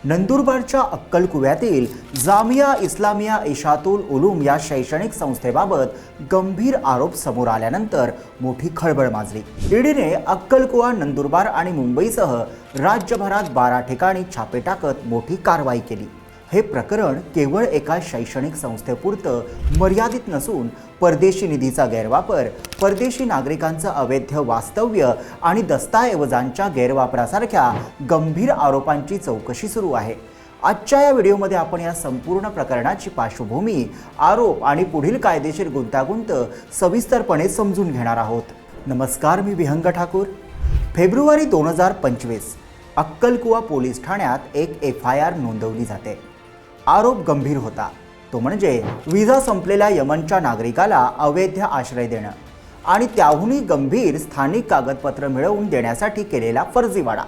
नंदुरबारच्या अक्कलकुव्यातील जामिया इस्लामिया इशातुल उलूम या शैक्षणिक संस्थेबाबत गंभीर आरोप समोर आल्यानंतर मोठी खळबळ माजली। ईडीने अक्कलकुवा, नंदुरबार आणि मुंबईसह राज्यभरात 12 ठिकाणी छापे टाकत मोठी कारवाई केली। हे प्रकरण केवळ एका शैक्षणिक संस्थेपुरतं मर्यादित नसून परदेशी निधीचा गैरवापर, परदेशी नागरिकांचं अवैध वास्तव्य आणि दस्तऐवजांच्या गैरवापरासारख्या गंभीर आरोपांची चौकशी सुरू आहे। आजच्या या व्हिडिओमध्ये आपण या संपूर्ण प्रकरणाची पार्श्वभूमी, आरोप आणि पुढील कायदेशीर गुंतागुंत सविस्तरपणे समजून घेणार आहोत। नमस्कार, मी विहंग ठाकूर। फेब्रुवारी 2025 अक्कलकुवा पोलीस ठाण्यात एक FIR नोंदवली जाते। आरोप गंभीर होता, तो म्हणजे विजा संपलेल्या यमनच्या नागरिकाला अवैध आश्रय देणं आणि त्याहूनही गंभीर स्थानिक कागदपत्र मिळवून देण्यासाठी केलेला फर्जीवाडा।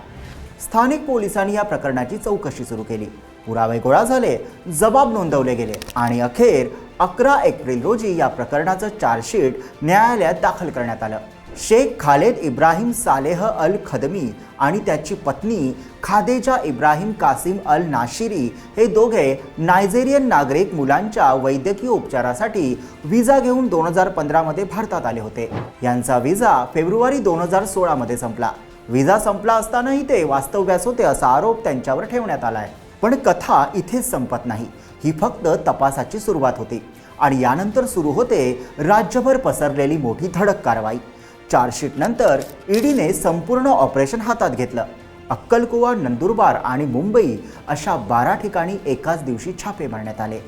स्थानिक पोलिसांनी या प्रकरणाची चौकशी सुरू केली, पुरावे गोळा झाले, जबाब नोंदवले गेले आणि अखेर 11 एप्रिल रोजी या प्रकरणाचं चार्जशीट न्यायालयात दाखल करण्यात आलं। शेख खालेद इब्राहिम सालेह अल खदमी आणि त्याची पत्नी खादेजा इब्राहिम कासिम अल नाशिरी हे दोघे नायजेरियन नागरिक मुलांच्या वैद्यकीय उपचारासाठी विजा घेऊन 2015 मध्ये भारतात आले होते। यांचा विजा फेब्रुवारी 2016 मध्ये संपला। विजा संपला असतानाही ते वास्तव्यास होते असा आरोप त्यांच्यावर ठेवण्यात आलाय। पण कथा इथेच संपत नाही, ही फक्त तपासाची सुरुवात होती आणि यानंतर सुरू होते राज्यभर पसरलेली मोठी धडक कारवाई। चार्जशीट नंतर ईडीने संपूर्ण ऑपरेशन हातात घेतलं। अक्कलकुवा, नंदुरबार आणि मुंबई अशा 12 ठिकाणी एकाच दिवशी छापे मारण्यात आले।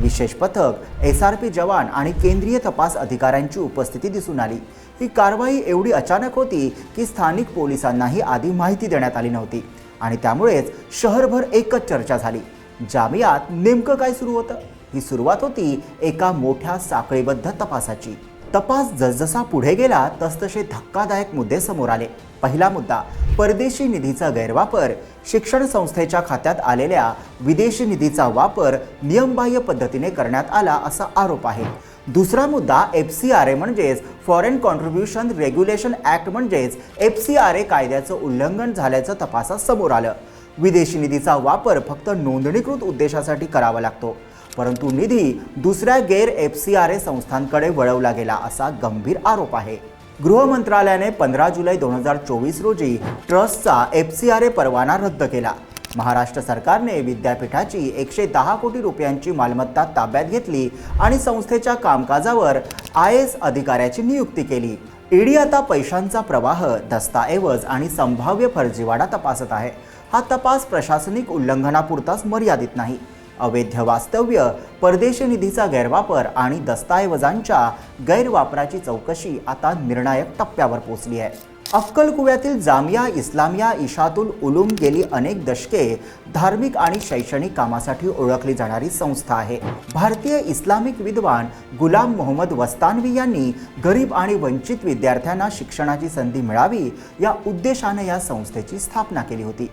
विशेष पथक, SRP जवान आणि केंद्रीय तपास अधिकाऱ्यांची उपस्थिती दिसून आली। ही कारवाई एवढी अचानक होती की स्थानिक पोलिसांनाही आधी माहिती देण्यात आली नव्हती आणि त्यामुळेच शहरभर एकच चर्चा झाली। जामियात नेमकं काय सुरू होतं? ही सुरुवात होती एका मोठ्या साखळीबद्ध तपासाची। तपास जसजसा पुढे गेला तसतसे धक्कादायक मुद्दे समोर आले। पहिला मुद्दा, परदेशी निधीचा गैरवापर। शिक्षण संस्थेच्या खात्यात आलेल्या विदेशी निधीचा वापर नियमबाह्य पद्धतीने करण्यात आला असा आरोप आहे। दुसरा मुद्दा, FCRA म्हणजेच फॉरेन कॉन्ट्रीब्युशन रेग्युलेशन ॲक्ट म्हणजेच FCRA कायद्याचं उल्लंघन झाल्याचं तपासात समोर आलं। विदेशी निधीचा वापर फक्त नोंदणीकृत उद्देशासाठी करावा लागतो, परंतु निधी दुसऱ्या गैर FCRA संस्थांकडे वळवला गेला असा गंभीर आरोप आहे। गृह मंत्रालयाने 15 जुलै 2024 रोजी ट्रस्टचा FCRA परवाना रद्द केला। महाराष्ट्र सरकारने विद्यापीठाची 110 कोटी रुपयांची मालमत्ता ताब्यात घेतली आणि संस्थेच्या कामकाजावर IAS अधिकाऱ्याची नियुक्ती केली। ईडी आता पैशांचा प्रवाह, दस्तऐवज आणि संभाव्य फर्जीवाडा तपासत आहे। हा तपास प्रशासनिक उल्लंघनापुरताच मर्यादित नाही। अवैध वास्तव्य, परदेशी निधीचा गैरवापर आणि दस्तऐवजांच्या गैरवापराची चौकशी आता निर्णायक टप्प्यावर पोहोचली आहे। अक्कलकुव्यातील जामिया इस्लामिया इशातुल उलूम गेली अनेक दशके धार्मिक आणि शैक्षणिक कामासाठी ओळखली जाणारी संस्था आहे। भारतीय इस्लामिक विद्वान गुलाम मोहम्मद वस्तानवी यांनी गरीब आणि वंचित विद्यार्थ्यांना शिक्षणाची संधी मिळावी या उद्देशाने या संस्थेची स्थापना केली होती।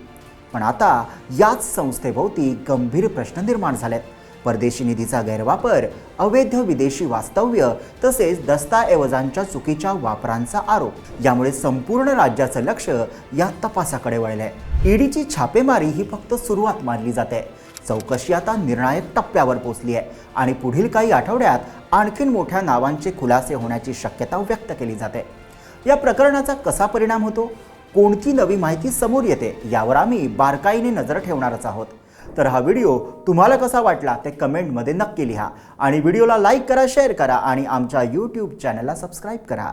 पण आता याच संस्थेभोवती गंभीर प्रश्न निर्माण झालेत। परदेशी निधीचा गैरवापर, अवैध विदेशी वास्तव्य तसेच दस्तऐवजांच्या चुकीच्या वापरांचा आरोप। यामुळे संपूर्ण राज्याचं लक्ष या तपासाकडे वळलंय। ईडीची छापेमारी ही फक्त सुरुवात मानली जाते। चौकशी आता निर्णायक टप्प्यावर पोहोचली आहे आणि पुढील काही आठवड्यात आणखीन मोठ्या नावांचे खुलासे होण्याची शक्यता व्यक्त केली जाते। या प्रकरणाचा कसा परिणाम होतो, कोणती नवी माहिती समोर येते यावर आम्ही बारकाईने नजर ठेवणारच आहोत। तर हा व्हिडिओ तुम्हाला कसा वाटला ते कमेंटमध्ये नक्की लिहा आणि व्हिडिओला लाईक करा, शेअर करा आणि आमच्या YouTube चॅनलला सबस्क्राईब करा।